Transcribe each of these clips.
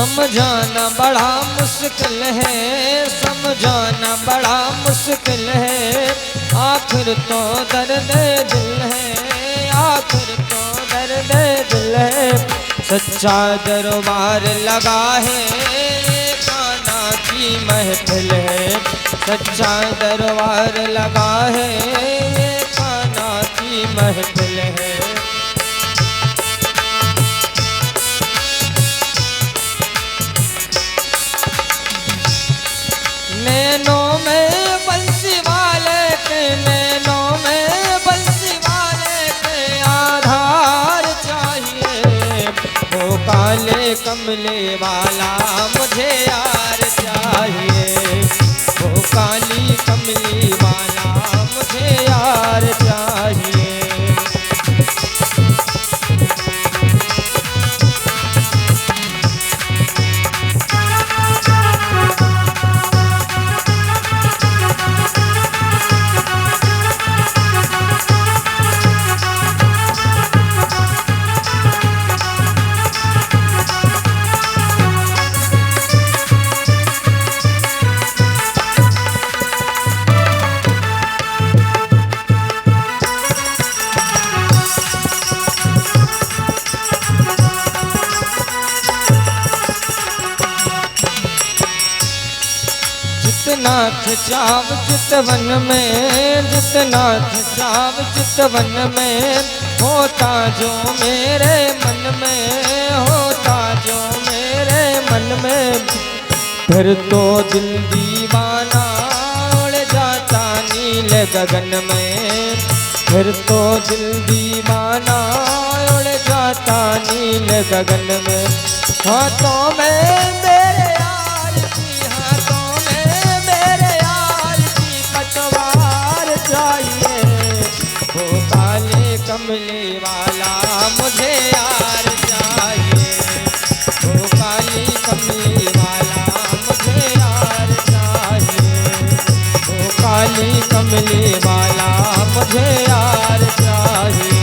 समझाना बड़ा मुश्किल है, समझाना बड़ा मुश्किल है, आखिर तो दर्द दिल है, आखिर तो दर्द दिल है। सच्चा दरबार लगा है, ये खाना की महफिल है, सच्चा दरबार लगा है, ये खाना की महफिल है। नैनों में बंसी वाले के, नैनों में बंसी वाले के आधार चाहिए, वो काले कमले वाला मुझे यार चाहिए, वो काली कमली वाला मुझे यार चाहिए। जितना खिंचाव चितवन में, जितना खिंचाव चितवन में, होता जो मेरे मन में, होता जो मेरे मन में, फिर तो दिल दीवाना उड़ जाता नील गगन में, फिर तो दिल दीवाना उड़ जाता नील गगन में। हाथों में मेरे यार की, हाथों में मेरे यार की पतवार चाहिए, वो काले कमले वाला मुझे यार चाहिए, वो काली कमले वाला मुझे यार चाहिए, वो काली कमले वाला मुझे यार चाहिए।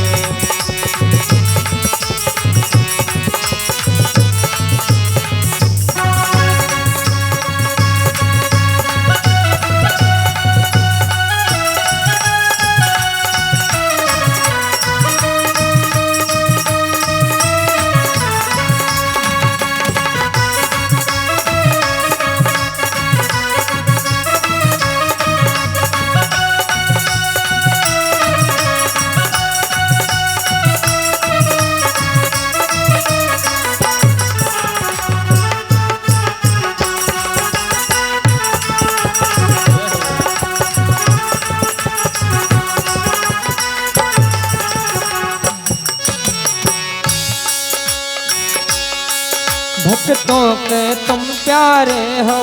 भक्तों के तुम प्यारे हो,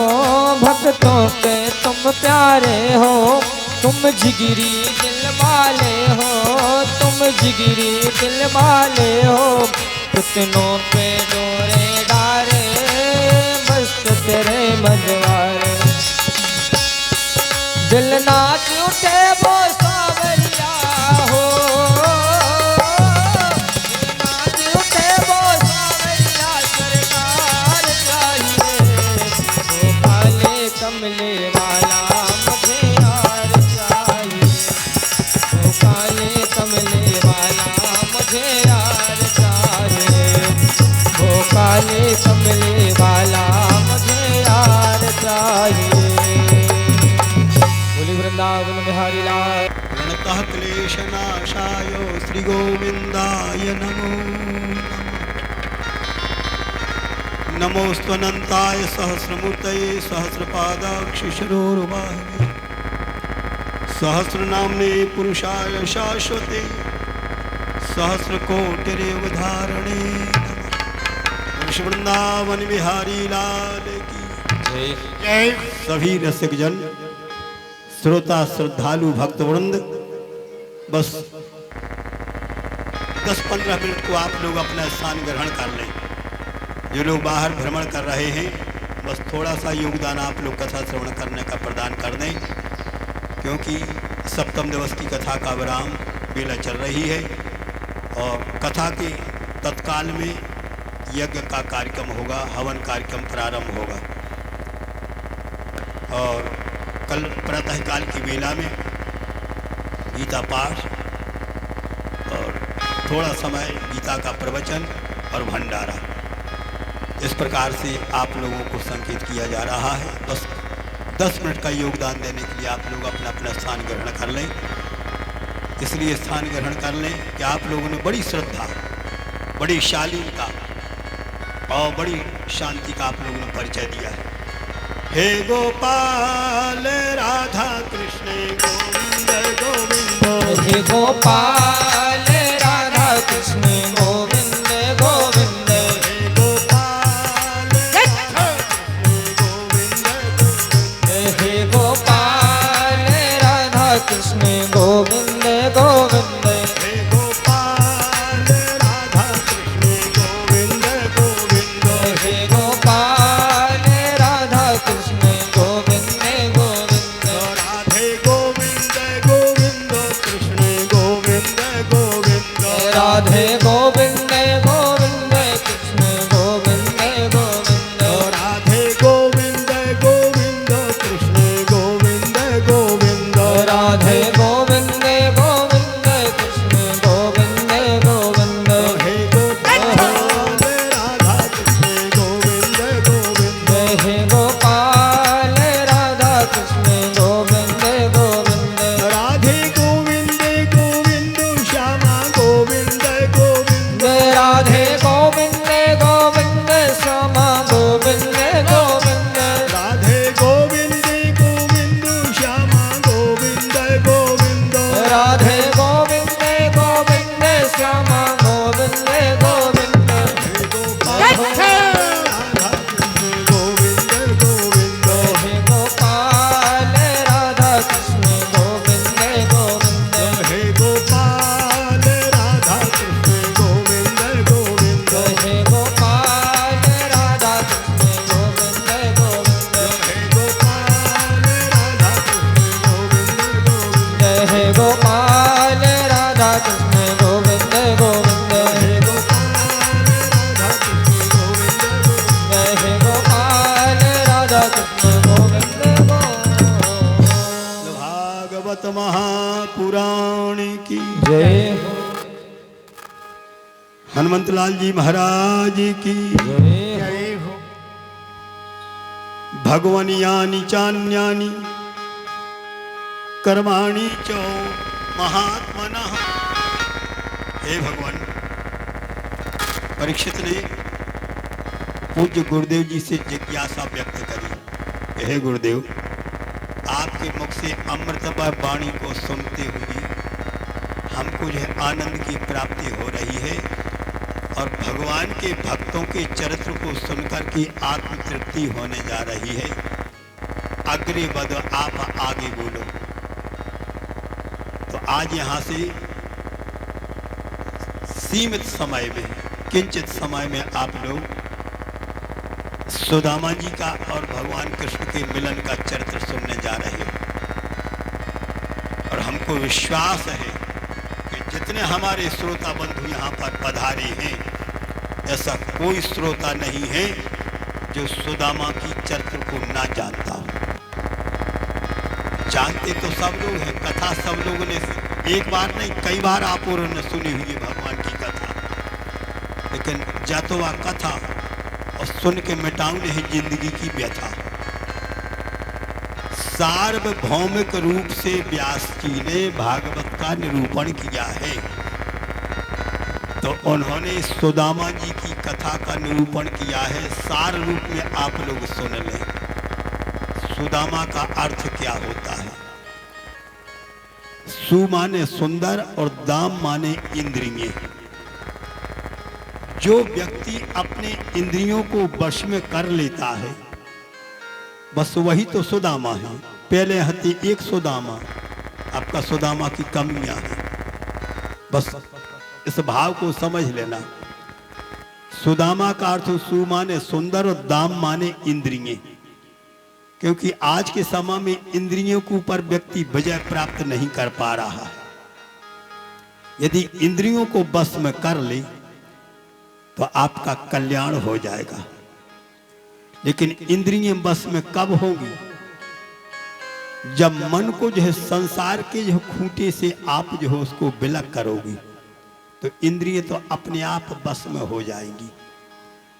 भक्तों के तुम प्यारे हो, तुम जिगरी दिल वाले हो, तुम जिगरी दिल वाले हो, कितनों पे डोरे डारे मस्त तेरे मजवारे, दिल नाच उठे वो सावरिया हो, कमले वाला मुझे यार चाहिए, वो काले कमले वाला मुझे यार चाहिए, वो काले कमले वाला मुझे यार चाहिए। बोली वृंदावन बिहारी लाल। प्रणतः क्लेशनाशाय श्री गोविंदाय नमो नमोस्त्वनंताय सहस्रमूर्तये सहस्रपादाक्षिशरोरुबाहवे सहस्रनाम्ने पुरुषाय शाश्वते सहस्रकोटिरेवधारणे नमः। वृंदावन बिहारी लाल की जय। सभी रसिक जन, श्रोता, श्रद्धालु, भक्तवृंद, बस 10-15 मिनट को आप लोग अपना स्थान ग्रहण कर लें। जो लोग बाहर भ्रमण कर रहे हैं, बस थोड़ा सा योगदान आप लोग कथा श्रवण करने का प्रदान कर दें, क्योंकि सप्तम दिवस की कथा का विराम बेला चल रही है और कथा के तत्काल में यज्ञ का कार्यक्रम होगा, हवन कार्यक्रम प्रारंभ होगा। और कल प्रातःकाल की वेला में गीता पाठ और थोड़ा समय गीता का प्रवचन और भंडारा, इस प्रकार से आप लोगों को संकेत किया जा रहा है। बस 10 मिनट का योगदान देने के लिए आप लोग अपना अपना स्थान ग्रहण कर लें। इसलिए स्थान ग्रहण कर लें कि आप लोगों ने बड़ी श्रद्धा, बड़ी शालीनता और बड़ी शांति का आप लोगों ने परिचय दिया है। हे गोपाल राधा कृष्ण गोविंद गोविंद, हे गोपाल राधा कृष्ण गोविंद गोविंद, हे गोपाल राधा कृष्ण गोविंद गोविंद, हे गोपाल राधा कृष्ण गोविंद गोविंद, हे गोपाल राधा कृष्ण गोविंद गोविंद, हे गोपाल राधा कृष्ण गोविंद गोविंद, राधे गोविंद गोविंद कृष्ण गोविंद गोविंद, राधे गोविंद गोविंद कृष्ण गोविंद गोविंद, राधे गोविंद गोविंद कृष्ण गोविंद गोविंद, हे गोपाल राधा कृष्ण गोविंद गोविंद, हे गोपाल राधा कृष्ण गोविंद गोविंद, राधे गोविंद गोविंद श्यामा गोविंद गोविंद, राधे गोविंद गोविंद श्यामा गोविंद गोविंद, राधे गोविंद गोविंद श्यामा गोविंद गोविंद, राधे गोविंद गोविंद श्यामा गोविंद गोविंद, हे गोपाल राधा कृष्ण गोविंद गोविंद, हे गोपाल राधा कृष्ण गोविंद गोविंद, हे गोपाल राधा कृष्ण गोविंद गोविंद, हे गोपाल राधा कृष्ण गोविंद गोविंद, हे गोपाल राधा कृष्ण गोविंद गोविंद, हे गोपाल राधा कृष्ण गोविंद हे गोपाल राधा कृष्ण गोविंद गोविंद। भागवत महापुराण की जय हो, हनुमंतलाल जी महाराज की जय हो, भगवनियानि चान्यानि कर्माणि च महात्मनः। हे भगवान, परीक्षित ने पूज्य गुरुदेव जी से जिज्ञासा व्यक्त करी। हे गुरुदेव, आपके मुख से अमृतमय वाणी को सुनते हुए हमको जो है आनंद की प्राप्ति हो रही है और भगवान के भक्तों के चरित्र को सुनकर के आत्म तृप्ति होने जा रही है। अग्रे बढ़ो, आप आगे बोलो। तो आज यहाँ से सीमित समय में, किंचित समय में आप लोग सुदामा जी का और भगवान कृष्ण के मिलन का चरित्र सुनने जा रहे हो। और हमको विश्वास है कि जितने हमारे श्रोता बंधु यहाँ पर पधारे हैं, ऐसा कोई श्रोता नहीं है जो सुदामा की चरित्र को ना जानता हो। जानते तो सब लोग हैं, कथा सब लोगों ने एक बार नहीं कई बार आप और ने सुनी हुई है भगवान की कथा, लेकिन जातवा कथा और सुन के मिटाऊ नहीं जिंदगी की व्यथा। सार्वभौमिक रूप से व्यास जी ने भागवत का निरूपण किया है, तो उन्होंने सुदामा जी की कथा का निरूपण किया है। सार रूप में आप लोग सुन लें सुदामा का अर्थ क्या होता है। सु माने सुंदर और दाम माने इंद्रिय। जो व्यक्ति अपने इंद्रियों को वश में कर लेता है, बस वही तो सुदामा है। पहले हती एक सुदामा, आपका सुदामा की कमियां हैं। बस इस भाव को समझ लेना। सुदामा का अर्थ सु माने सुंदर और दाम माने इंद्रिय, क्योंकि आज के समय में इंद्रियों के ऊपर व्यक्ति विजय प्राप्त नहीं कर पा रहा है। यदि इंद्रियों को बस में कर ले तो आपका कल्याण हो जाएगा। लेकिन इंद्रियां बस में कब होंगी? जब मन को जो है संसार के जो खूंटे से आप जो है उसको विलग करोगी, तो इंद्रिय तो अपने आप बस में हो जाएंगी।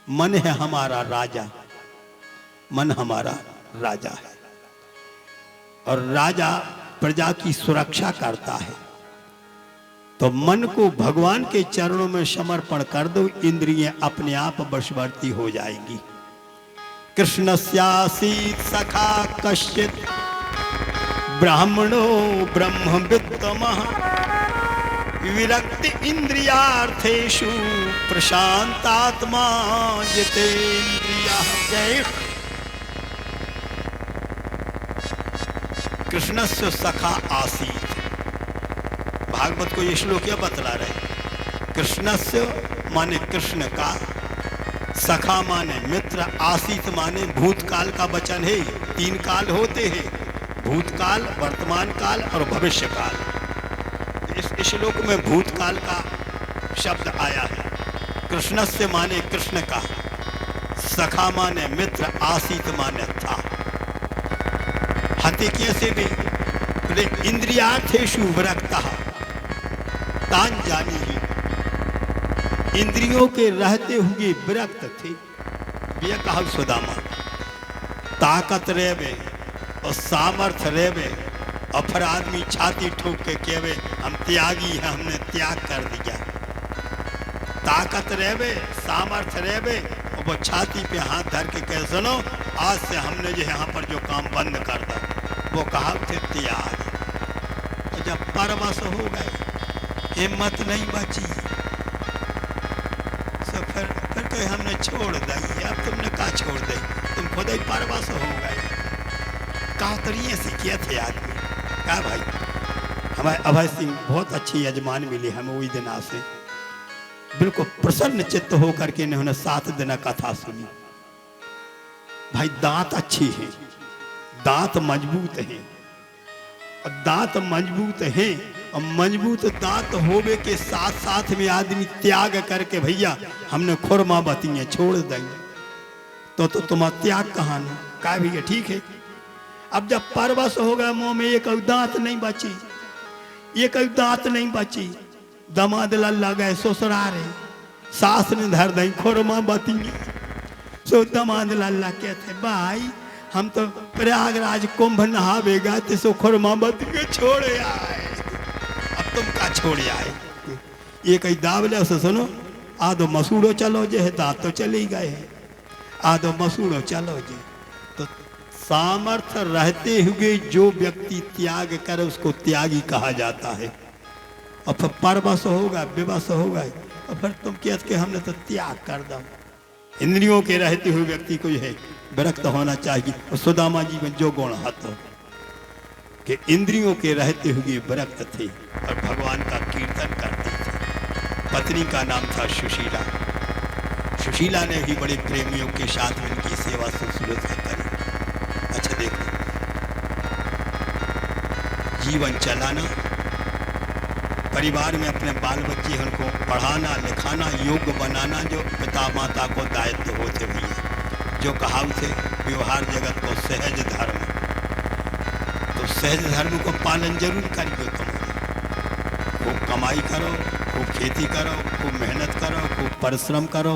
मन है हमारा राजा, मन हमारा राजा है, और राजा प्रजा की सुरक्षा करता है। तो मन को भगवान के चरणों में समर्पण कर दो, इंद्रियां अपने आप वशवर्ती हो जाएंगी। कृष्णस्यासीत् सखा कश्चित् ब्राह्मणो ब्रह्मवित्तमः विरक्ति इंद्रियार्थेषु प्रशांतात्मा जितेन्द्रियः। जय कृष्णस्य सखा आसीत्। भागवत को ये श्लोक क्या बतला रहे? कृष्णस्य माने कृष्ण का, सखा माने मित्र, आसीत माने भूतकाल का वचन है। तीन काल होते हैं, भूतकाल, वर्तमान काल और भविष्य काल। इस श्लोक में भूतकाल का शब्द आया है। कृष्णस्य माने कृष्ण का, सखा माने मित्र, आसीत माने था। हते कैसे भी बोले इंद्रियार्थेषु विरक्तः तान जानी ही। इंद्रियों के रहते हुए विरक्त थे। ये कहा सुदामा, ताकत रेवे और सामर्थ्य रेवे, और फिर आदमी छाती ठोक के कहवे हम त्यागी हैं, हमने त्याग कर दिया। ताकत रेवे, सामर्थ्य रेवे, और वो छाती पे हाथ धर के कह सुनो आज से हमने जो यहाँ पर जो काम बंद कर दा, वो कहा थे त्याग। तो जब परवश हो गए, हिम्मत नहीं बची, तो फिर कहे हमने छोड़ दी। अब तुमने कहा छोड़ दी? तुम खुद ही परवश हो गए। कहा तरीके से किया थे आदमी। कहा भाई हमारे अभय सिंह बहुत अच्छी यजमान मिली हमें, वही दिन से बिल्कुल प्रसन्न चित्त होकर के इन्होंने 7 दिन कथा सुनी। भाई दांत अच्छी है, दांत मजबूत है, और दांत मजबूत है, और मजबूत दांत होवे के साथ साथ में आदमी त्याग करके भैया हमने खुरमा बतियां छोड़ देंगे, तो तुम्हारा त्याग कहाँ ना? कहा भैया ठीक है। अब जब परवश हो गया, मुंह में एक दांत नहीं बची, एक दांत नहीं बची, दमाद लल्ला गए ससुरारे, सास ने धर दी खुरमा बतियां। सो दमाद लल्ला कहते भाई हम तो प्रयागराज कुंभ नहावेगा, तो सो खुरमा बतियां छोड़े आए। अब तुम का छोड़े आए? ये कहीं दावले से सुनो, आधो मसूड़ो चलो जे, दांत तो चले ही गए, आधो मसूड़ो चलो जे। तो सामर्थ्य रहते हुए जो व्यक्ति त्याग करे उसको त्यागी कहा जाता है। और फिर परवश होगा, विवश होगा, और फिर तुम कहते कि हमने तो त्याग कर दो। इंद्रियों के रहते हुए व्यक्ति को है विरक्त होना चाहिए। और सुदामा जी में जो गुण हाथ कि इंद्रियों के रहते हुए विरक्त थे और भगवान का कीर्तन करते थे। पत्नी का नाम था सुशीला। सुशीला ने भी बड़े प्रेमियों के साथ उनकी सेवा शुश्रूषा करी। अच्छा देखो, जीवन चलाना, परिवार में अपने बाल बच्चे उनको पढ़ाना लिखाना, योग्य बनाना जो पिता माता को दायित्व होते हुए, जो कहावत है व्यवहार जगत को सहज धर्म, तो सहज धर्म को पालन जरूर करिए। तुम खूब कमाई करो, खूब खेती करो, खूब मेहनत करो, खूब परिश्रम करो,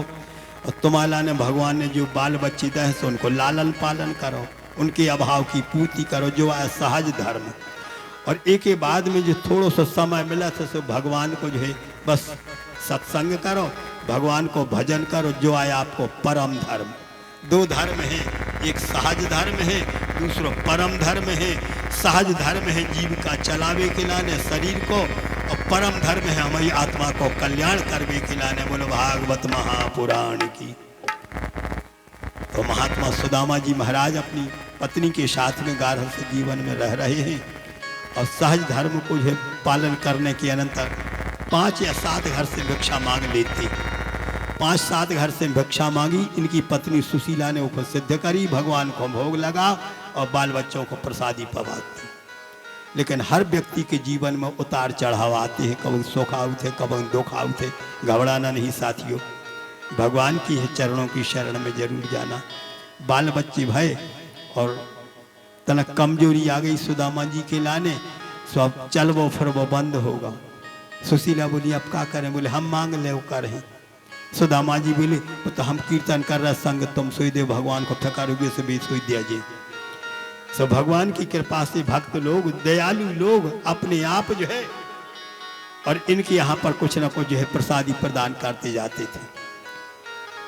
और तुम्हारा ने भगवान ने जो बाल बच्चे दे तो उनको लालन पालन करो, उनके अभाव की पूर्ति करो, जो है सहज धर्म। और एक के बाद में जो थोड़ा सा समय मिला था सो भगवान को जो है बस सत्संग करो, भगवान को भजन करो, जो आया आपको परम धर्म। 2 धर्म है, एक सहज धर्म है, दूसरा परम धर्म है। सहज धर्म है जीविका चलावे के लाने शरीर को, और परम धर्म है हमारी आत्मा को कल्याण करने के लाने। बोलो भागवत महापुराण की। तो महात्मा सुदामा जी महाराज अपनी पत्नी के साथ में गार्हस्थ से जीवन में रह रहे हैं, और सहज धर्म को जो पालन करने के अनंतर 5 या 7 घर से भिक्षा मांग लेती। 5-7 घर से भिक्षा मांगी, इनकी पत्नी सुशीला ने ऊपर सिद्ध करी, भगवान को भोग लगा और बाल बच्चों को प्रसादी पवाती। लेकिन हर व्यक्ति के जीवन में उतार चढ़ाव आते हैं, कभी सुख आउत है, कभी दुख आउत है, घबराना नहीं साथियों। भगवान की है चरणों की शरण में जरूर जाना। बाल बच्चे भय और तनक कमजोरी आ गई सुदामा जी के लाने, सो अब चल वो फिर वो बंद होगा। सुशीला बोली अब क्या करें? बोले हम मांग ले वो करें। सुदामा जी बोले वो तो हम कीर्तन कर रहे संग तुम सोई दे, भगवान को थकारोगे से भी सोई दिया जी। सो भगवान की कृपा से भक्त लोग, दयालु लोग अपने आप जो है और इनके यहाँ पर कुछ ना कुछ जो है प्रसादी प्रदान करते जाते थे।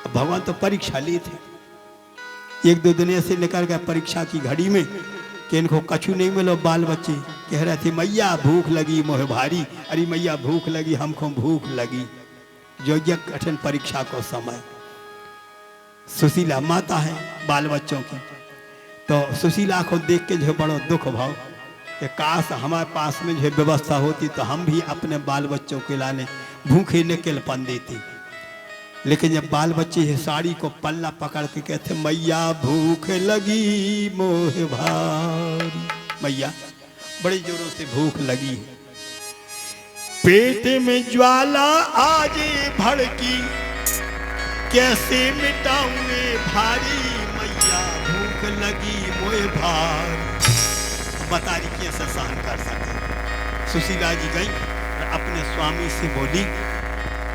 अब भगवान तो परीक्षा लिए थे। एक दो दिन ऐसे निकल गया परीक्षा की घड़ी में कि इनको कछु नहीं मिलो। बाल बच्चे कह रहे थे मैया भूख लगी मोह भारी, अरे मैया भूख लगी हमको भूख लगी। जो यह कठिन परीक्षा को समय, सुशीला माता है बाल बच्चों की, तो सुशीला को देख के जो बड़ो दुख भाव कि काश हमारे पास में जो व्यवस्था होती तो हम भी अपने बाल बच्चों के लाने भूखे निकल पन देती। लेकिन जब बाल बच्चे ये साड़ी को पल्ला पकड़ के कहते मैया भूख लगी मोह भारी, मैया बड़े जोरों से भूख लगी है, पेट में ज्वाला आज भड़की कैसे मिटाऊंगे भारी, मैया भूख लगी मोह भारी। बता रही कैसे सहन कर सके। सुशीला जी गई और अपने स्वामी से बोली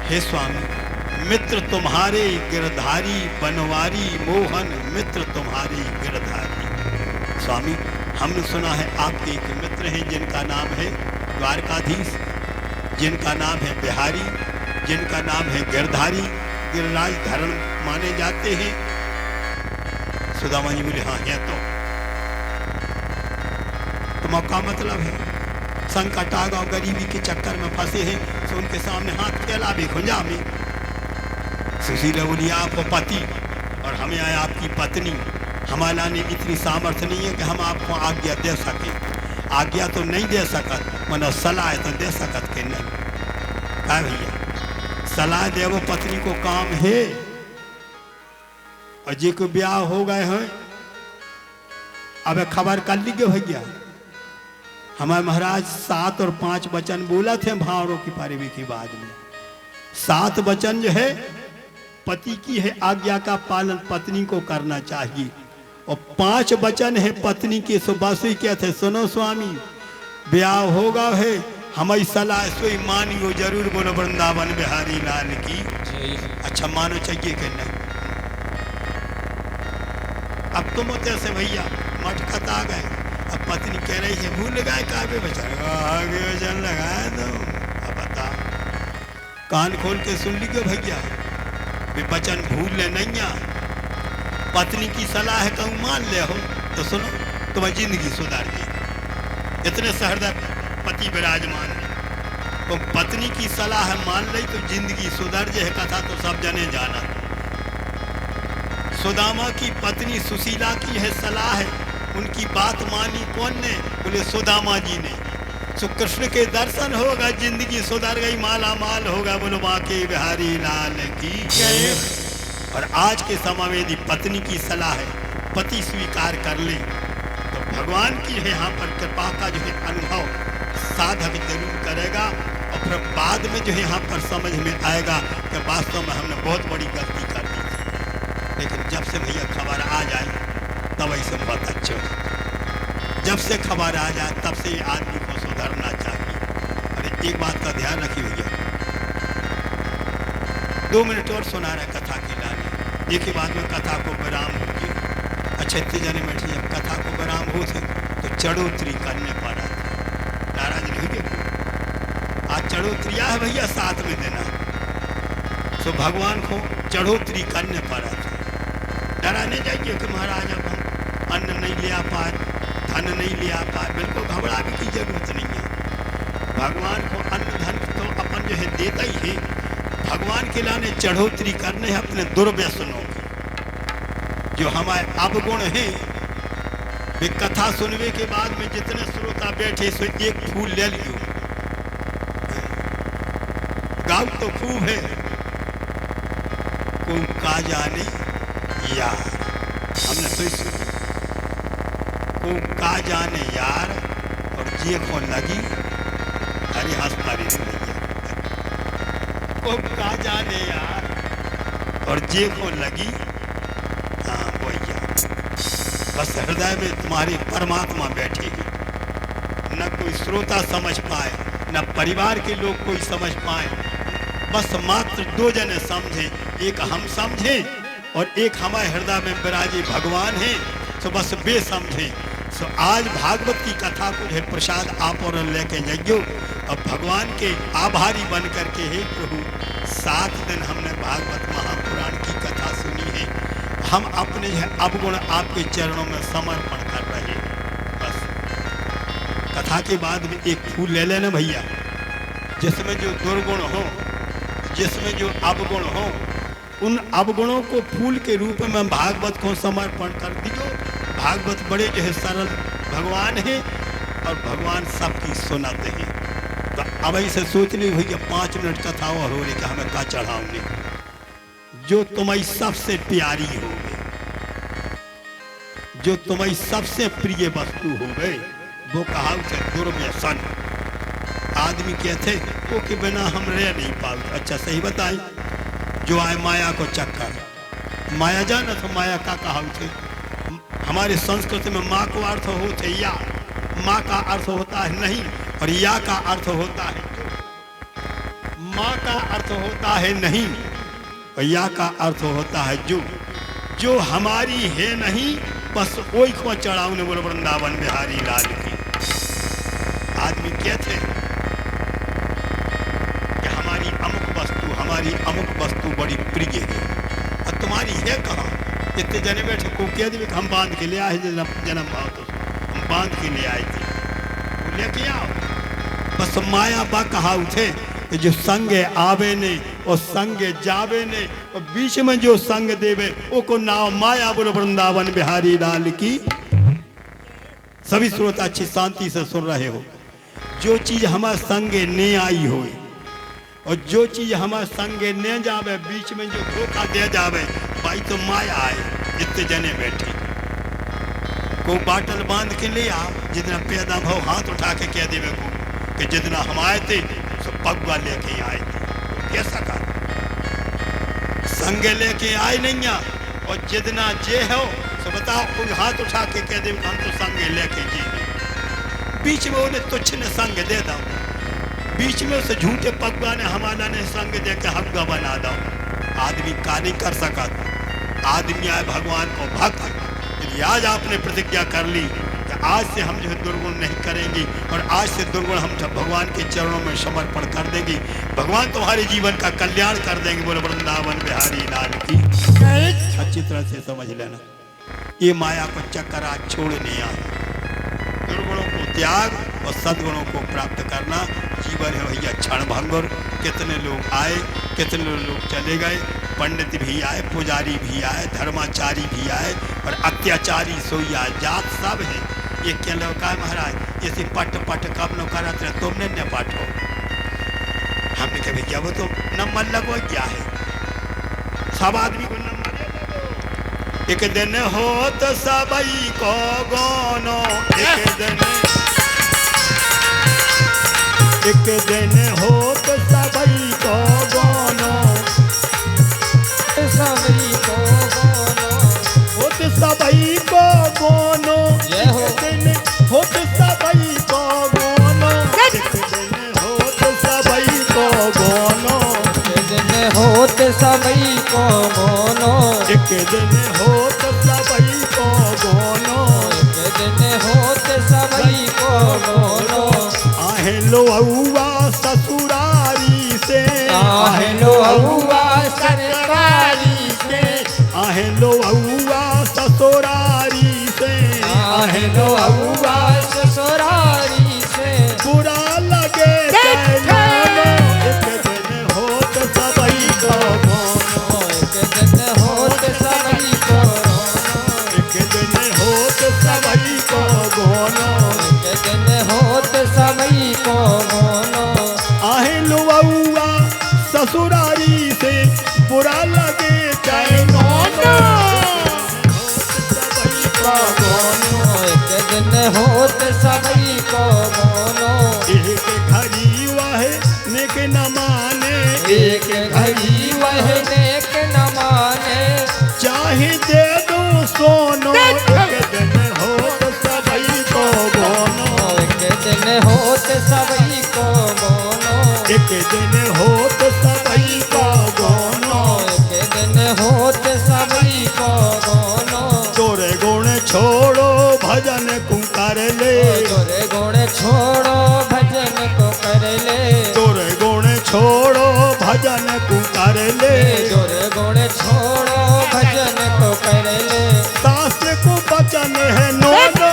हे स्वामी, मित्र तुम्हारे गिरधारी बनवारी मोहन, मित्र तुम्हारे गिरधारी। स्वामी हमने सुना है आपके एक मित्र हैं जिनका नाम है द्वारकाधीश, जिनका नाम है बिहारी, जिनका नाम है गिरधारी, गिरिराज धरण माने जाते हैं। सुदामा जी बोले हाँ है तो मौका मतलब है संकट आ गया, गरीबी के चक्कर में फंसे हैं, तो उनके सामने हाथ फैला भी खुंजा में। सुशीला बोली आपको पति और हमें आए आपकी पत्नी, हमारा ने इतनी सामर्थ्य नहीं है कि हम आपको आज्ञा दे सके। आज्ञा तो नहीं दे सकत, मनो सलाह तो दे सकत के नहीं। क्या भैया सलाह दे वो पत्नी को काम है, और जी को ब्याह हो गए हैं अब खबर कर ली भैया। हमारे महाराज 7 और 5 वचन बोला थे भावरों की पारिवी के बाद में। 7 वचन जो है पति की है आज्ञा का पालन पत्नी को करना चाहिए, और 5 वचन है पत्नी के सुबासी क्या थे, सुनो स्वामी ब्याह होगा है हमारी सलाह सोई मानियो जरूर, बोलो वृंदावन बिहारी लाल की। अच्छा मानो चाहिए कि नहीं? अब तुम होते से भैया मटखत आ गए, अब पत्नी कह रही है भूल गए कागे बेचारा आगे वचन लगाया तो। अब बता कान खोल के सुन लीजिए भैया, वचन भूल ले नहीं। पत्नी की सलाह है कहूँ मान ले हो तो सुनो तुम्हारी जिंदगी सुधार गई। इतने सहृदय पति विराजमान है, तो पत्नी की सलाह मान ली तो जिंदगी सुधर जाए। कथा तो सब जने जाना। सुदामा की पत्नी सुशीला की है सलाह है, उनकी बात मानी कौन ने? बोले सुदामा जी ने। सो कृष्ण के दर्शन होगा, जिंदगी सुधर गई, माला माल होगा, बोलो बांके बिहारी लाल की जय। और आज के समय में यदि पत्नी की सलाह है पति स्वीकार कर ले तो भगवान की है यहाँ पर कृपा का जो है अनुभव साधक जरूर करेगा, और फिर बाद में जो है यहाँ पर समझ में आएगा कि वास्तव में हमने बहुत बड़ी गलती कर दी थी। लेकिन जब से भैया खबर आ जाए तब ऐसे बहुत अच्छे हो, जब से खबर आ जाए तब से आदमी को सुधरना चाहिए। अरे एक बात का ध्यान रखिए भैया, 2 मिनट और सुना रहे कथा की लाने, एक ही बात में कथा को विराम होगी। अच्छे जने बैठे जब कथा को विराम हो थे तो चढ़ोतरी करने पड़ा था। नाराज नहीं हुए, आज चढ़ोतरी है भैया 7 में देना, तो भगवान को चढ़ोतरी करने पड़ा था। डराने जाइए कि महाराज अब हम अन्न नहीं ले आ पाए, धन नहीं ले आ पाए, बिल्कुल घबराने की जरूरत नहीं है। भगवान को अन्न धन तो अपन जो है देता ही है, भगवान के लाने चढ़ोतरी करने हैं अपने दुर्व्यसनों की। जो हमारे अवगुण हैं वे कथा सुनने के बाद में जितने श्रोता बैठे सो एक फूल ले लियो। गाँव तो खूब है, को का जाने यार, हमने तो इस को का जाने यार, और जे को लगी अरे हंस पारी को का जाने यार, और जे को लगी, हाँ भैया बस हृदय में तुम्हारे परमात्मा बैठे हैं। न कोई श्रोता समझ पाए, न परिवार के लोग कोई समझ पाए, बस मात्र दो जने समझे, एक हम समझे और एक हमारे हृदय में विराजे भगवान है, तो बस वे समझे। तो आज भागवत की कथा को है प्रसाद आप और लेके जाइयो और भगवान के आभारी बन करके हे प्रभु 7 दिन हमने भागवत महापुराण की कथा सुनी है, हम अपने जो अवगुण आपके चरणों में समर्पण कर रहे हैं। बस कथा के बाद में एक फूल ले लेना भैया, जिसमें जो दुर्गुण हो, जिसमें जो अवगुण हो, उन अवगुणों को फूल के रूप में भागवत को समर्पण कर दियो। भागवत बड़े जो है सरल भगवान है और भगवान सबकी सुनाते हैं। तो अब ऐसे सोच ली भैया 5 मिनट कथा और हो रही कि हमें का चढ़ाऊंगे। जो तुम्हारी सबसे प्यारी हो गई, जो तुम्हारी सबसे प्रिय वस्तु हो गई, वो कहा उसे दुर्व्यसन। आदमी कहते वो के बिना हम रह नहीं पाते। अच्छा सही बताई, जो आए माया को चक्कर, माया जाना तो माया का कहा उसे। हमारे संस्कृति में माँ को अर्थ होते या, माँ का अर्थ होता है नहीं, और या का अर्थ होता है जो। माँ का अर्थ होता है नहीं और या का अर्थ होता है जो हमारी है नहीं, बस वही को चढ़ाऊ ने बोलो वृंदावन बिहारी लाल की। आदमी कहते कि हमारी अमुक वस्तु बड़ी प्रिय है, और तुम्हारी है कहाँ? इतने जने बैठे को कह दी हम बांध के ले आए, जन्म भाव तो हम बांध के ले आए थे, वो लेके आओ। बस माया बा कहा उठे कि जो संग आवे ने और संग जावे ने, और बीच में जो संग देवे वो को नाव माया बोलो वृंदावन बिहारी लाल की। सभी श्रोता अच्छी शांति से सुन रहे हो। जो चीज हमारे संगे ने आई हो और जो चीज हमारे संगे ने जावे, बीच में जो धोखा दे जावे, भाई तो माया आए। जितने जने बैठे को बाटल बांध के ले आ, जितना पैदा भाव हाथ उठा के कह देवे को कि जितना हम आए थे सो पगवा लेके आए थे। तो कैसा का संगे लेके आए नहीं, और जितना जे हो सो बताओ कोई हाथ उठा के कह दे हम तो संगे लेके जी। बीच में उन्हें तुच्छ ने संग दे दो, बीच में उसे झूठे पगवा ने हमारा ने संग दे के हगवा बना दो। आदमी का नहीं कर सका। आदमी आए भगवान को भक्त, यदि आज आपने प्रतिज्ञा कर ली कि आज से हम जो है दुर्गुण नहीं करेंगे और आज से दुर्गुण हम जब भगवान के चरणों में समर्पण कर देंगे, भगवान तुम्हारे जीवन का कल्याण कर देंगे। बोलो वृंदावन बिहारी लाल की। अच्छी तरह से समझ लेना, ये माया को चक्कर आज छोड़ने आए। दुर्गुणों को त्याग और सद्गुणों को प्राप्त करना जीवन है भैया क्षण भंगुर। कितने लोग आए, कितने लोग चले गए, पंडित भी आए, पुजारी भी आए, धर्माचारी भी आए, और अत्याचारी सोया जात सब है। ये क्या लौका महाराज, ये पट कब न करत रहे तुमने न पाठो। हमने कहा भैया वो तो नंबर लगवा क्या है, सब आदमी को नंबर लगो। एक दिन हो तो सबई को गोनो, एक दिन हो तो सबई को गोनो, सबई को बोलो, हो तो सबई को गोनो, एक दिन हो तो सबई को गोनो, एक दिन हो तो सबई को गोनो, एक दिन होत सबई को बोलो, एक दिन हो तो सबई को गोनो, एक दिन होत सबई को बोलो। आहे लो औवा ससुरारी से, आहे लो औवा सरकारी से, आहे लो औवा ससुरारी से, आहे लो औवा ससुरारी से। बुरा लगे कैलानो, एक दिन होत सबई को गोनो, एक दिन होत सबई को रोनो, एक दिन होत सबई को गोनो, एक दिन होत सबई को बोलो। आहे लो औवा ससुरारी से, बुरा लगे कैलानो, एक दिन होत नहीं दे दूं सोनो, एक दिन होत सबई को बोनो, एक दिन होत सबई को बोनो, एक दिन होत सबई को बोनो, एक दिन होत सबई को बोनो। तोरे गुण छोड़ो भजन को कर ले, तोरे गुण छोड़ो भजन को कर ले, तोरे गुण छोड़ो भजन को कर ले, तोरे गुण छोड़ो भजन को कर ले। शास्त्र को वचन है नोनो,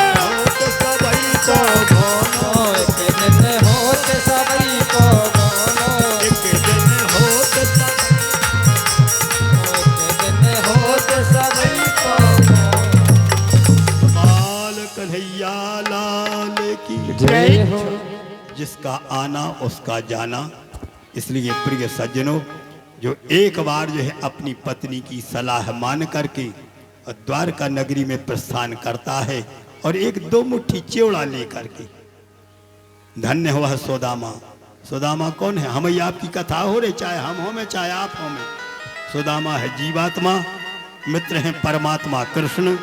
होत सबई को बोनो, एक दिन होत सबई को बोनो, एक दिन होत एक दिन होत सबई को बोनो। माल कन्हैया लाल की जय हो। जिसका आना उसका जाना। इसलिए प्रिय सज्जनों, जो एक बार जो है अपनी पत्नी की सलाह मान करके और द्वारका नगरी में प्रस्थान करता है और एक दो मुट्ठी चिवड़ा लेकर के, धन्य हुआ सुदामा। सुदामा कौन है? हम ही आपकी कथा हो रही, चाहे हम हो में चाहे आप हो में। सुदामा है जीवात्मा, मित्र हैं परमात्मा कृष्ण,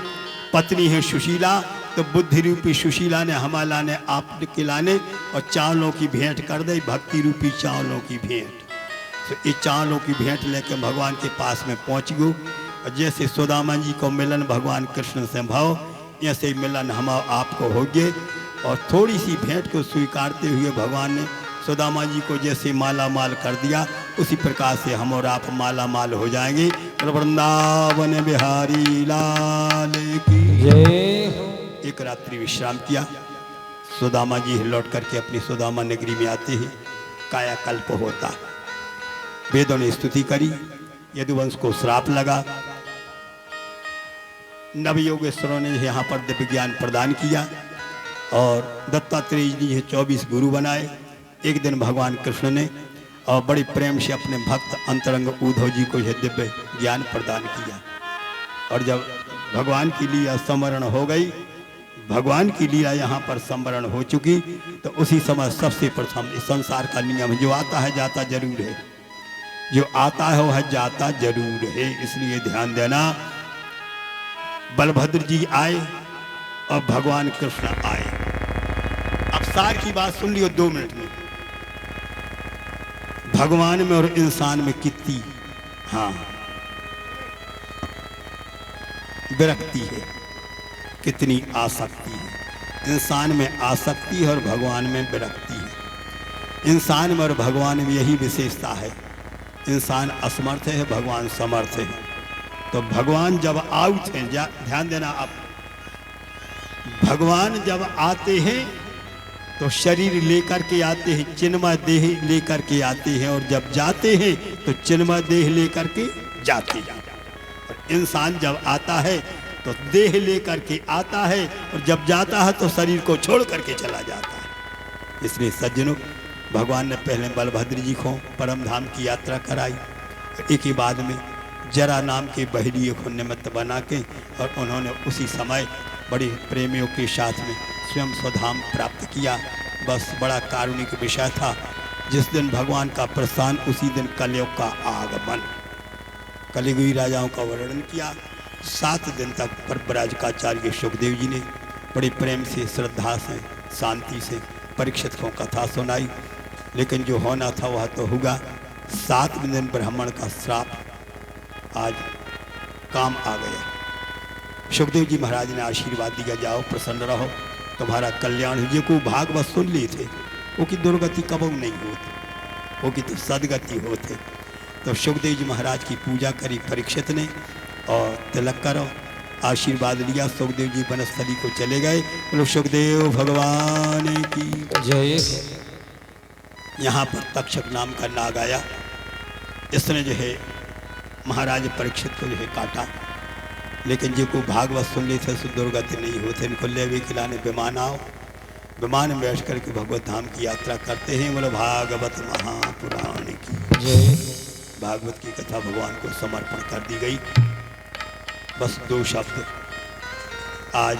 पत्नी है सुशीला। तो बुद्धि रूपी सुशीला ने हमारा ने आप के लाने और चावलों की भेंट कर दे, भक्ति रूपी चावलों की भेंट। तो ये चावलों की भेंट लेके भगवान के पास में पहुंच गो। और जैसे सुदामा जी को मिलन भगवान कृष्ण से भाव, ऐसे मिलन हम आपको हो गए। और थोड़ी सी भेंट को स्वीकारते हुए भगवान ने सुदामा जी को जैसे माला माल कर दिया, उसी प्रकार से हम और आप माला माल हो जाएंगे। और वृंदावन बिहारी लाल की जय हो। एक रात्रि विश्राम किया। सुदामा जी लौट करके अपनी सुदामा नगरी में आते हैं। कायाकल्प होता है। वेदों ने स्तुति करी, यदुवंश को श्राप लगा। नवयोगेश्वरों ने यहाँ पर दिव्य ज्ञान प्रदान किया और दत्तात्रेय जी है 24 गुरु बनाए। एक दिन भगवान कृष्ण ने और बड़ी प्रेम से अपने भक्त अंतरंग उद्धव जी को यह दिव्य ज्ञान प्रदान किया। और जब भगवान की लीला स्मरण हो गई, भगवान की लीला यहाँ पर स्मरण हो चुकी, तो उसी समय सबसे प्रथम इस संसार का नियम, जो आता है जाता जरूर है, जो आता है वह जाता जरूर है। इसलिए ध्यान देना, बलभद्र जी आए और भगवान कृष्ण आए। अब सार की बात सुन लियो 2 मिनट में। भगवान में और इंसान में कितनी विरक्ति है, कितनी आसक्ति है। इंसान में आसक्ति है और भगवान में विरक्ति है। इंसान में और भगवान में यही विशेषता है, इंसान असमर्थ है, भगवान समर्थ है। तो भगवान जब आउट हैं, ध्यान देना आप, भगवान जब आते हैं तो शरीर लेकर के आते हैं, चिन्मय देह लेकर के आते हैं, और जब जाते हैं तो चिन्मय देह लेकर के जाते हैं। और इंसान जब आता है तो देह लेकर के आता है, और जब जाता है तो शरीर को छोड़ करके चला जाता है। इसलिए सज्जनों, भगवान ने पहले बलभद्र जी को परम धाम की यात्रा कराई। एक ही बाद में जरा नाम के बहरिए को निमित्त बना के, और उन्होंने उसी समय बड़े प्रेमियों के साथ में स्वयं स्वधाम प्राप्त किया। बस बड़ा कारुणिक विषय था। जिस दिन भगवान का प्रस्थान, उसी दिन कलयुग का आगमन। कलियुगी राजाओं का वर्णन किया। 7 दिन तक परब्रजकाचार्य सुखदेव जी ने बड़े प्रेम से, श्रद्धा से, शांति से परीक्षित को कथा सुनाई। लेकिन जो होना था वह तो होगा। 7वें दिन ब्राह्मण का श्राप आज काम आ गया। सुखदेव जी महाराज ने आशीर्वाद दिया, जाओ प्रसन्न रहो, तुम्हारा कल्याण हो। जो को भागवत सुन लिए थे, वो की दुर्गति कबू नहीं होती, वो की तो सदगति होते। तो सुखदेव जी महाराज की पूजा करी परीक्षित ने, और तिलक करो, आशीर्वाद लिया। सुखदेव जी वनस्थली को चले गए। बोलो सुखदेव भगवान की जय। यहाँ पर तक्षक नाम का नाग आया। इसने जो है महाराज परीक्षित को जो है काटा। लेकिन जो को भागवत सुन ली थे, दुर्गति नहीं होते। इनको लेवे खिलाने विमान आओ, विमान में बैठ करके भगवत धाम की यात्रा करते हैं। बोलो भागवत महापुराण की जय। भागवत की कथा भगवान को समर्पण कर दी गई। बस 2 शब्द। आज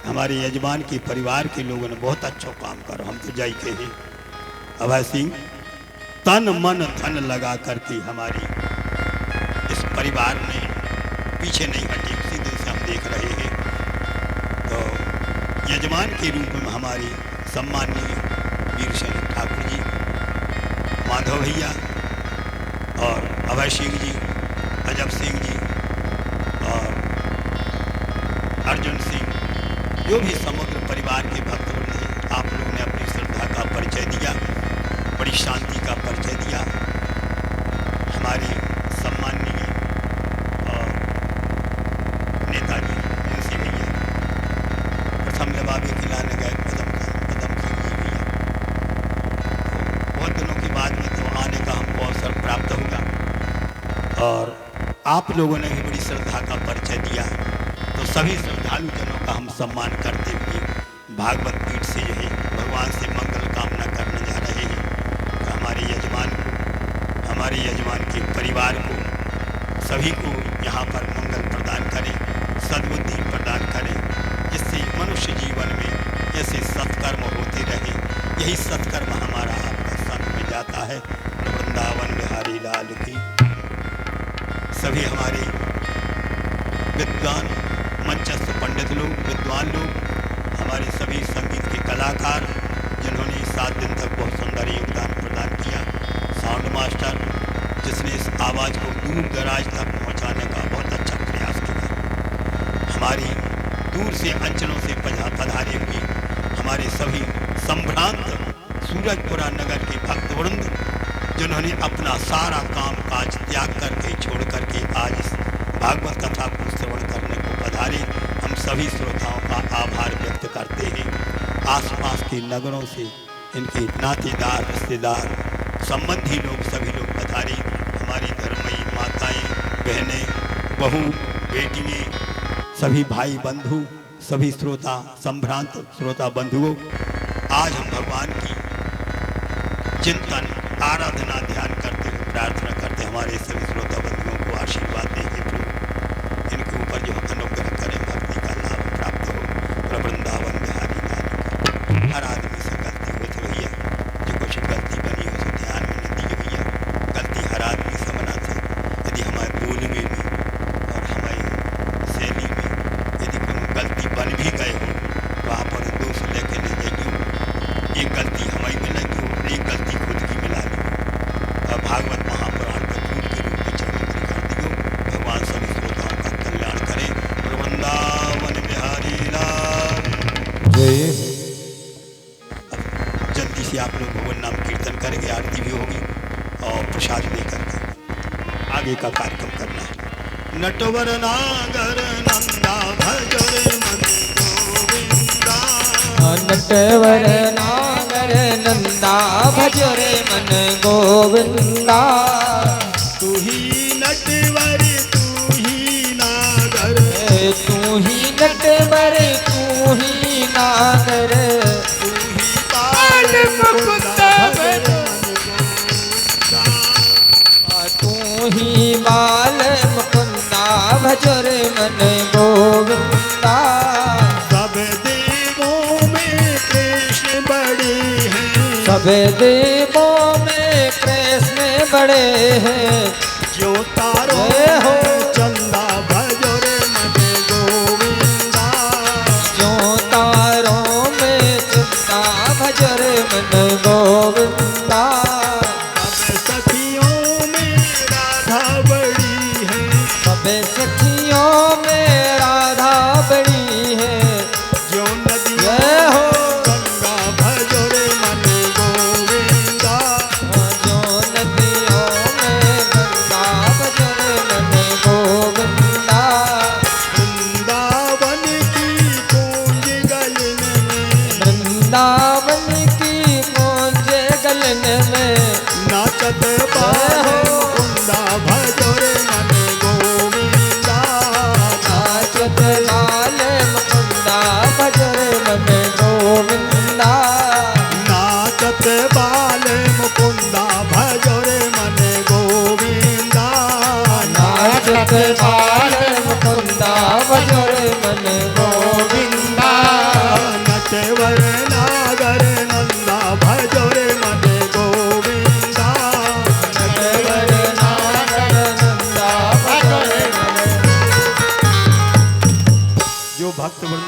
हमारे यजमान के परिवार के लोगों ने बहुत अच्छा काम करो, हम तो जाई के हैं। अभय सिंह तन मन धन लगा करके हमारी इस परिवार ने पीछे नहीं हटे, उसी दिन से हम देख रहे हैं। तो यजमान के रूप में हमारे सम्माननीय वीर सिंह ठाकुर जी, माधव भैया और अभय सिंह जी, अजब सिंह जी और अर्जुन सिंह, जो भी समग्र परिवार के भक्तवृंद हैं, आप लोगों ने अपनी श्रद्धा का परिचय दिया, बड़ी शांति का परिचय दिया। हमारे सम्माननीय और नेताजी मुंशी भैया, प्रथम जवाबी खिलाने गए पदम सिंह जी भैया, तो बहुत दिनों के बाद में तो आने का हमको अवसर प्राप्त हुआ और आप लोगों ने भी बड़ी श्रद्धा का परिचय दिया। तो सभी श्रद्धालु जनों का हम सम्मान करते हुए भागवत पीठ से जो है भगवान से मंगल कामना करने जा रहे हैं कि हमारे यजमान को, हमारे यजमान के परिवार को, सभी को यहाँ पर मंगल प्रदान करें, सद्बुद्धि प्रदान करें, जिससे मनुष्य जीवन में ऐसे सत्कर्म होते रहें। यही सत्कर्म हमारा आपका संग में जाता है। वृंदावन बिहारी लाल की। सभी हमारे विद्वान मंचस्थ पंडित लोग, विद्वान लोग, हमारे सभी संगीत के कलाकार जिन्होंने 7 दिन तक बहुत सुंदर योगदान प्रदान किया, साउंड मास्टर जिसने इस आवाज़ को दूर दराज तक पहुंचाने का बहुत अच्छा प्रयास किया, हमारी दूर से अंचलों से पधारे हुए हमारे सभी संभ्रांत सूरजपुरा नगर के भक्तवृंद जिन्होंने अपना सारा काम काज त्याग करके छोड़ करके आज इस भागवत कथा को श्रवण करने को पधारे, हम सभी श्रोताओं का आभार व्यक्त करते हैं। आसपास के नगरों से इनके नातेदार, रिश्तेदार, संबंधी लोग, सभी लोग पधारे। हमारी धर्मयी माताएं, बहनें, बहू, बेटियां, सभी भाई बंधु, सभी श्रोता, संभ्रांत श्रोता बंधुओं, आज हम भगवान की चिंतन, आराधना, ध्यान करते हुए प्रार्थना करते हमारे सभी श्रोता बंधुओं को आशीर्वाद देंगे। प्रभु इनके ऊपर जो अनुग्रह करें, भक्ति का लाभ प्राप्त हो। वृंदावन बिहारी लाल। हर आदमी से गलती हो तो भैया, जो कुछ गलती बनी हो तो ध्यान में न दिए भैया। गलती हर आदमी से बना था। यदि हमारे बोलने में और हमारी शैली में यदि कोई गलती बन भी गए हो तो आप और दोष लेके नहीं जाइए। एक गलती हमारी में लगी हो, एक गलती खुद की मिला ली। भागवत महापुराण का झूठ के रूप में चरणों कर दियो। भगवान सभी श्रोताओं का कल्याण करे। वृंदावन बिहारी लाल जय। अब जल्दी से आप लोग भगवान नाम कीर्तन करेंगे, आरती भी होगी और प्रसाद लेकर के आगे का कार्यक्रम करना है। नटवर नागर नंदा भजरे मन गोविंदा, नटवर नागर नंदा भजरे मन गोविंदा। तू ही नटवर तू ही नागर, तू ही नटवर तू ही नागर, तू ही बाल मुकुंद भजरे मन गोविंदा। तू ही बाल मुकुंदा भजरे मन गोविंदा। सब देवों में कृष्ण बड़े हैं, सब देवों में कृष्ण बड़े हैं। जो तारों हो चंदा भजरे मन गोविंदा। जो तारों में चंदा भजरे मन गोविंदा। सब सखियों में राधा बड़ी है, सब सखियों में राधा बड़ी है। जो नदियों जय हो गंगा भजरे मन गोविंदा। जो नदियों में गंगा भजरे मन गोविंदा। वृंदावन की कूंज गलन में, वृंदावन की कूंज गलन में, नाचत बाहे कुंदा भजरे मन गोविंदा।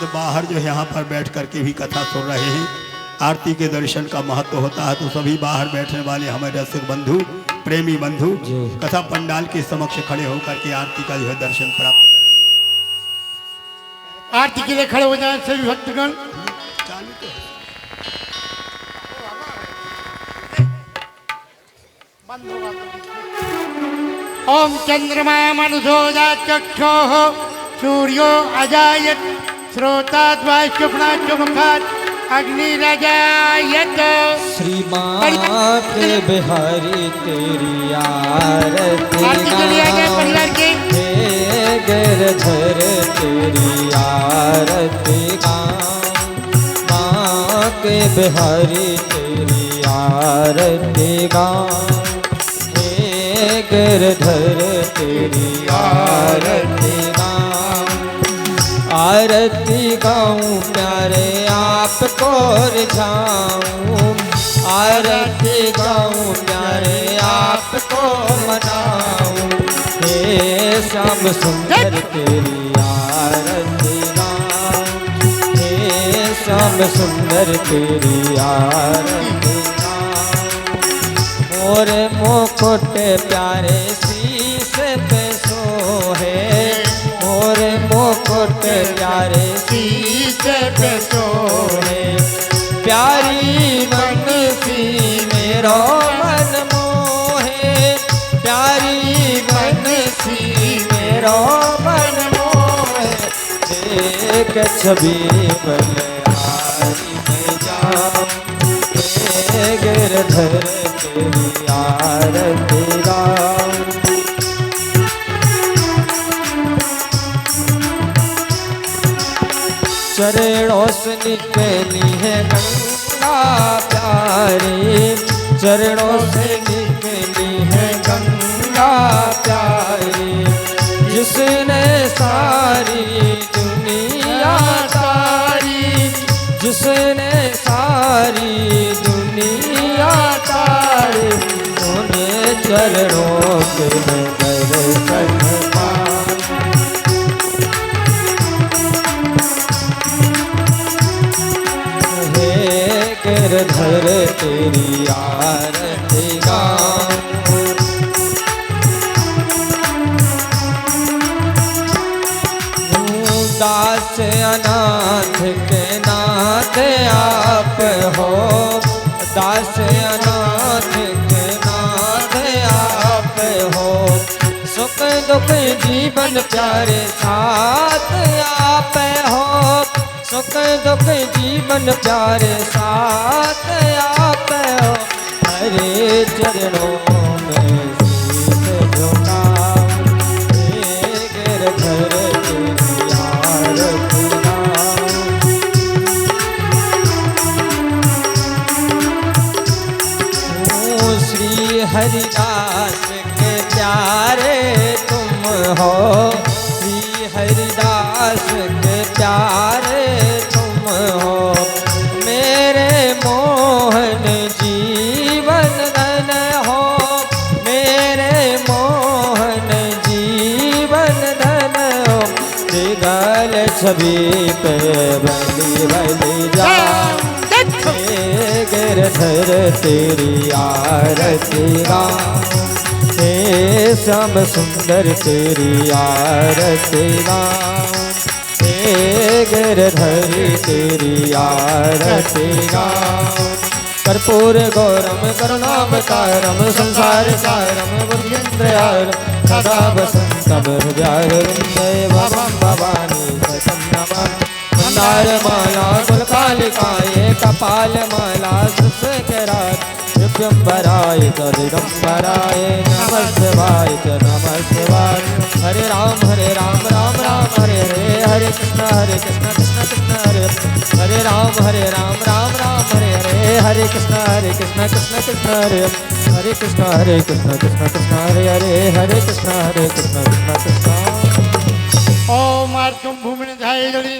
भक्तवृंद बाहर जो है यहाँ पर बैठ करके भी कथा सुन रहे हैं। आरती के दर्शन का महत्व होता है, तो सभी बाहर बैठने वाले हमारे रसिक बंधु, प्रेमी बंधु कथा पंडाल के समक्ष खड़े होकर के आरती का जो है दर्शन प्राप्त करें। आरती के लिए खड़े हो जाए सभी भक्तगण। चालू तो ओम चंद्रमा मनुषोजा चक्षो सूर्यो अजायत श्रोताद्वायुप्राच्य मुखात् अग्निरजायत। श्रीमात बिहारी तेरी आरती आरती के लिए आ जाए परिवार के। हे गिरधर तेरी आरती माँ के बिहारी तेरी आरती हे गिरधर तेरी आरती आरती गाऊं प्यारे आपको रिझाऊं, आरती गाऊं प्यारे आपको मनाऊं। हे श्याम सुंदर तेरी आरती गाऊं, हे श्याम सुंदर तेरी आरती गाऊं। मोर मुकुट प्यारे शीश पे सोहे, मोर मुकुट प्यारे शीश पे सोहे। प्यारी मनसी मेरो मन मोहे, प्यारी मनसी मेरो मन मोहे। एक छवि बलिहारी में जाऊं, हे गिरधर तेरी आरती गाऊं। चरणों से निकली है गंगा प्यारी, चरणों से निकली है गंगा प्यारी। जिसने सारी दुनिया तारी, जिसने सारी दुनिया तारी। उन्हें चरणों के दर्शन गिरधर तेरी आरती गाऊं। दास अनाथ के नाथ आप हो, दास अनाथ के नाथ आप हो। सुख दुख जीवन प्यारे साथ आप हो, सुख दुख जीवन प्यारे साथ आप हो। हरे चरणों में शीश झुकाऊं, हे गिरधर तेरी आरती गाऊं। श्री हरिदास के प्यारे तुम हो, श्री हरिदास के प्यारे तुम हो। मेरे मोहन जीवन धन हो, मेरे मोहन जीवन धन हो। दिगल छवि पे बलि बलि जाऊं, हे गिरधर तेरी आरती गाऊं। हे श्याम सुंदर तेरी आरती गाऊं, हे गिरधर तेरी आरती गाऊं। कर्पूर गौरम करुणावतारम संसार सारम बुद्धिन्द्रयारम सदा वसन्तं हृदयारविन्दे भवं भवानी प्रसन्नम्। मंदारमाला कुलकालिकाये कपालमाला सुस्वराट दिव्यंबराय च दिगंबराय नमः शिवाय च नमः शिवाय। हरे राम राम राम हरे हरे, हरे कृष्ण कृष्ण कृष्ण हरे हरे राम राम राम हरे हरे, हरे कृष्ण कृष्ण कृष्ण हरे हरे कृष्ण कृष्ण कृष्ण हरे हरे, हरे कृष्ण कृष्ण कृष्ण। ओम आर्तम भूमि धाय जड़ी